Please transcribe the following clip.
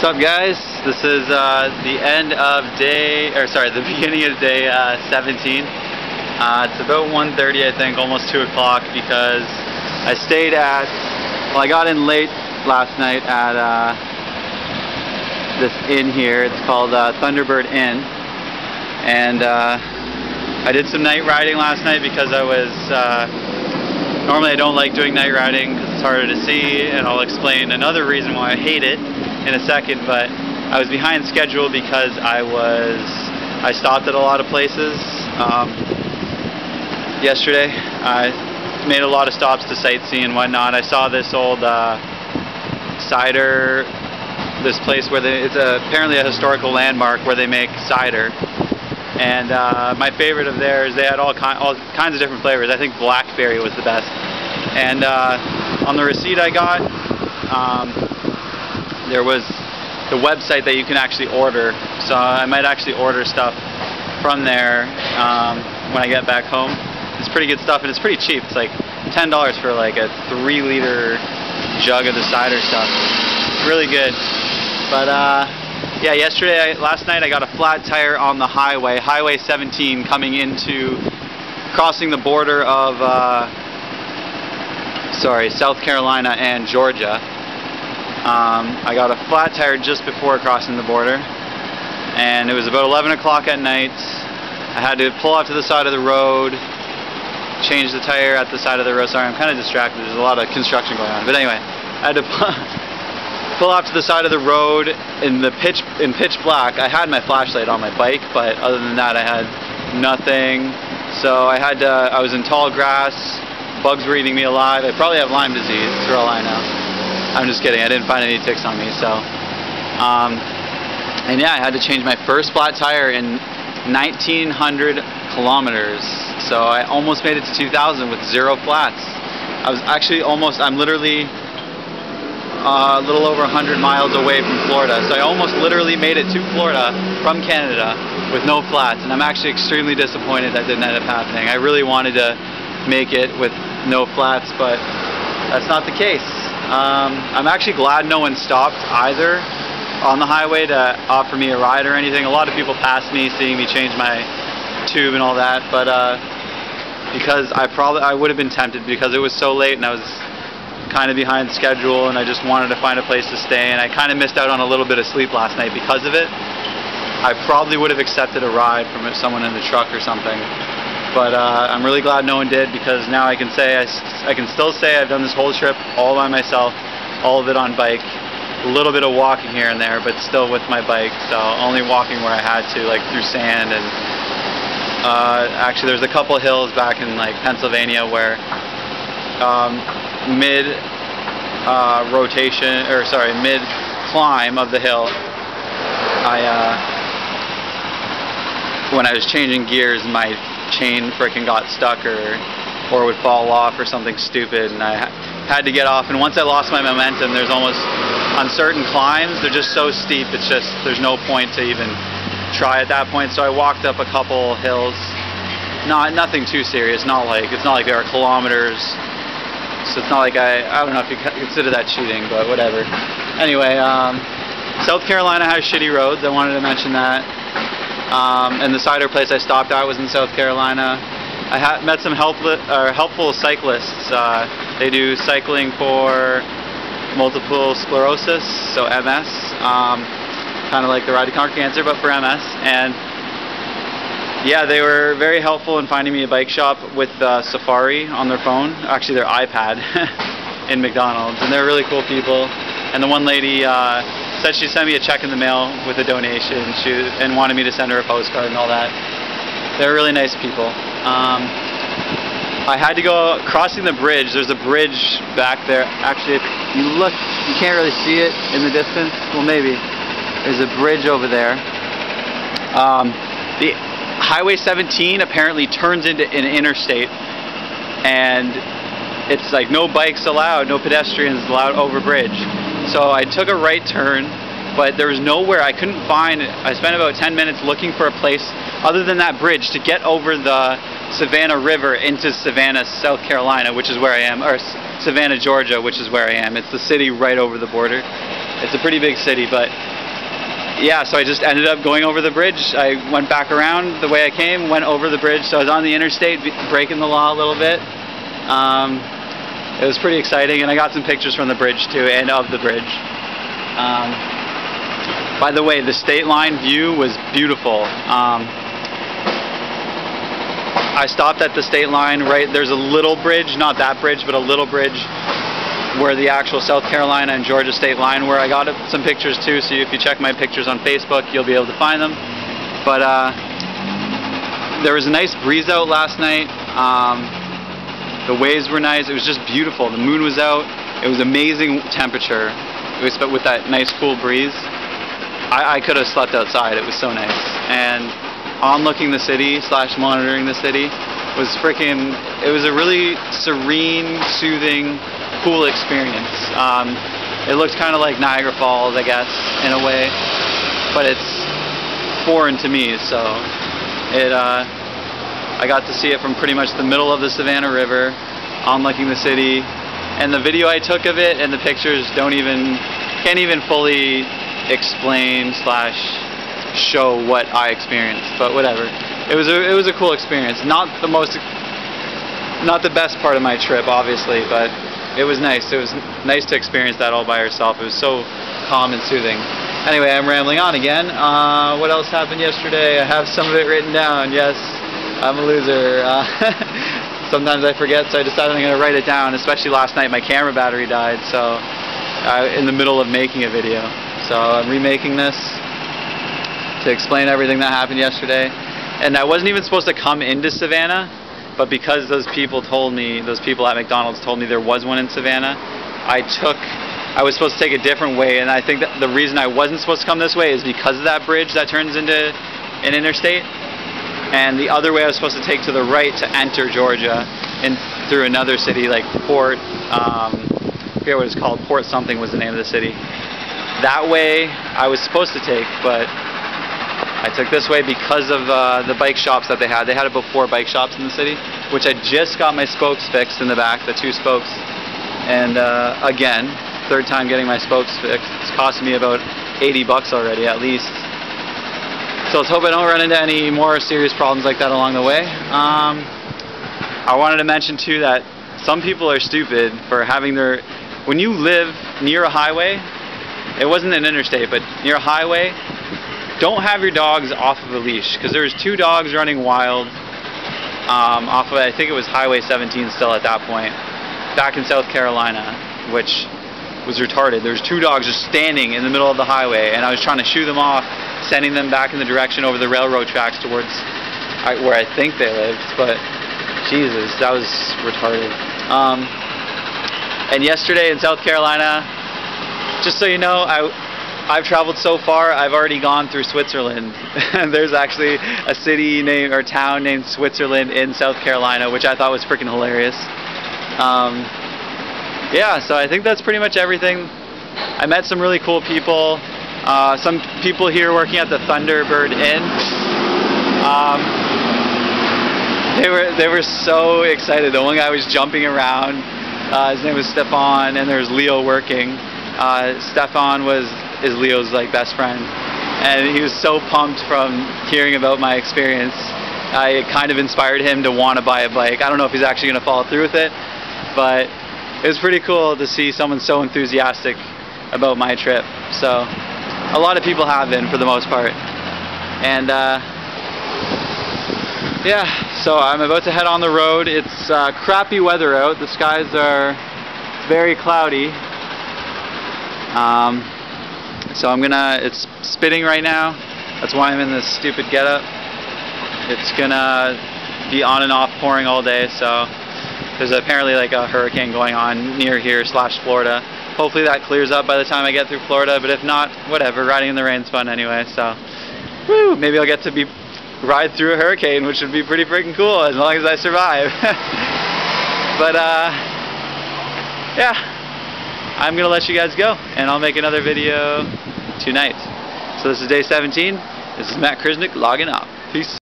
What's up, guys? This is the end of the beginning of day 17. It's about 1:30, I think, almost 2 o'clock, because I stayed at, well, I got in late last night at this inn here. It's called Thunderbird Inn, and I did some night riding last night because I was, normally I don't like doing night riding because it's harder to see, and I'll explain another reason why I hate it in a second, but I was behind schedule because I stopped at a lot of places. Yesterday I made a lot of stops to sightsee and whatnot. I saw this old cider, this place where it's apparently a historical landmark where they make cider, and my favorite of theirs, they had all kinds of different flavors. I think blackberry was the best, and on the receipt I got, there was the website that you can actually order, so I might actually order stuff from there when I get back home. It's pretty good stuff, and it's pretty cheap. It's like $10 for like a 3-liter jug of the cider stuff. It's really good. But yeah, last night I got a flat tire on the highway, Highway 17, crossing the border of South Carolina and Georgia. I got a flat tire just before crossing the border, and it was about 11 o'clock at night. I had to pull off to the side of the road, change the tire at the side of the road. Sorry, I'm kind of distracted. There's a lot of construction going on. But anyway, I had to pull off to the side of the road in pitch black. I had my flashlight on my bike, but other than that, I had nothing. So I was in tall grass. Bugs were eating me alive. I probably have Lyme disease, for all I know. I'm just kidding, I didn't find any ticks on me, so. And yeah, I had to change my first flat tire in 1,900 kilometers. So I almost made it to 2,000 with 0 flats. I'm literally a little over 100 miles away from Florida. So I almost literally made it to Florida from Canada with no flats. And I'm actually extremely disappointed that didn't end up happening. I really wanted to make it with no flats, but that's not the case. I'm actually glad no one stopped either on the highway to offer me a ride or anything. A lot of people passed me, seeing me change my tube and all that, but because I would have been tempted, because it was so late and I was kind of behind schedule, and I just wanted to find a place to stay, and I kind of missed out on a little bit of sleep last night because of it. I probably would have accepted a ride from someone in the truck or something. But I'm really glad no one did, because now I can still say I've done this whole trip all by myself, all of it on bike, a little bit of walking here and there, but still with my bike. So only walking where I had to, like through sand, and actually there's a couple hills back in like Pennsylvania where mid climb of the hill, when I was changing gears, my chain frickin' got stuck or would fall off or something stupid, and I had to get off. And once I lost my momentum, there's almost, on certain climbs, they're just so steep, it's just, there's no point to even try at that point. So I walked up a couple hills, nothing too serious, it's not like there are kilometers, so it's not like I don't know if you consider that cheating, but whatever. Anyway, South Carolina has shitty roads, I wanted to mention that. And the cider place I stopped at was in South Carolina. I met some helpful cyclists. They do cycling for multiple sclerosis, so MS, kind of like the Ride to Conquer Cancer, but for MS. And yeah, they were very helpful in finding me a bike shop with Safari on their phone, actually their iPad, in McDonald's. And they're really cool people. And the one lady said she sent me a check in the mail with a donation, and wanted me to send her a postcard and all that. They're really nice people. I had to go crossing the bridge. There's a bridge back there. Actually, if you look, you can't really see it in the distance. Well, maybe. There's a bridge over there. The Highway 17 apparently turns into an interstate, and it's like no bikes allowed, no pedestrians allowed over bridge. So I took a right turn, but there was nowhere, I couldn't find. I spent about 10 minutes looking for a place other than that bridge to get over the Savannah River into Savannah, South Carolina, which is where I am, or Savannah, Georgia, which is where I am. It's the city right over the border. It's a pretty big city, but yeah, so I just ended up going over the bridge. I went back around the way I came, went over the bridge. So I was on the interstate, breaking the law a little bit. It was pretty exciting, and I got some pictures from the bridge too, and of the bridge. By the way, the state line view was beautiful. I stopped at the state line, right, there's a little bridge, not that bridge, but a little bridge where the actual South Carolina and Georgia state line, where I got some pictures too, so if you check my pictures on Facebook, you'll be able to find them. But there was a nice breeze out last night. The waves were nice. It was just beautiful. The moon was out. It was amazing temperature. It was, with that nice cool breeze. I could have slept outside. It was so nice. And onlooking the city / monitoring the city was freaking, it was a really serene, soothing, cool experience. It looked kind of like Niagara Falls, I guess, in a way, but it's foreign to me, so I got to see it from pretty much the middle of the Savannah River, onlooking the city, and the video I took of it and the pictures can't even fully explain / show what I experienced, but whatever. It was a cool experience. Not the best part of my trip, obviously, but it was nice. It was nice to experience that all by yourself. It was so calm and soothing. Anyway, I'm rambling on again. What else happened yesterday? I have some of it written down. Yes, I'm a loser. Sometimes I forget, so I decided I'm going to write it down. Especially last night, my camera battery died, so in the middle of making a video. So I'm remaking this to explain everything that happened yesterday. And I wasn't even supposed to come into Savannah, but because those people at McDonald's told me there was one in Savannah, I was supposed to take a different way, and I think that the reason I wasn't supposed to come this way is because of that bridge that turns into an interstate, and the other way I was supposed to take to the right to enter Georgia and through another city like Port, I forget what it's called, Port something was the name of the city. That way I was supposed to take, but I took this way because of the bike shops that they had. They had about 4 bike shops in the city, which I just got my spokes fixed in the back, the 2 spokes. And again, 3rd time getting my spokes fixed. It's costing me about 80 bucks already, at least. So let's hope I don't run into any more serious problems like that along the way. I wanted to mention too that some people are stupid for having when you live near a highway, it wasn't an interstate, but near a highway, don't have your dogs off of a leash, because there's 2 dogs running wild off of, I think it was Highway 17 still at that point, back in South Carolina, which was retarded. There's 2 dogs just standing in the middle of the highway, and I was trying to shoo them off, sending them back in the direction over the railroad tracks towards where I think they lived, but Jesus, that was retarded. And yesterday in South Carolina, just so you know, I've traveled so far, I've already gone through Switzerland. There's actually a city or town named Switzerland in South Carolina, which I thought was freaking hilarious. Yeah, so I think that's pretty much everything. I met some really cool people. Some people here working at the Thunderbird Inn. They were so excited. The one guy was jumping around. His name was Stefan, and there's Leo working. Stefan is Leo's best friend, and he was so pumped from hearing about my experience. It kind of inspired him to want to buy a bike. I don't know if he's actually going to follow through with it, but it was pretty cool to see someone so enthusiastic about my trip. So a lot of people have been, for the most part. And yeah, so I'm about to head on the road. It's crappy weather out. The skies are very cloudy. So it's spitting right now. That's why I'm in this stupid getup. It's gonna be on and off pouring all day, so there's apparently a hurricane going on near here / Florida. Hopefully that clears up by the time I get through Florida, but if not, whatever, riding in the rain's fun anyway, so woo, maybe I'll get to ride through a hurricane, which would be pretty freaking cool as long as I survive. But yeah, I'm gonna let you guys go, and I'll make another video tonight. So this is day 17. This is Matt Krisnick logging off. Peace.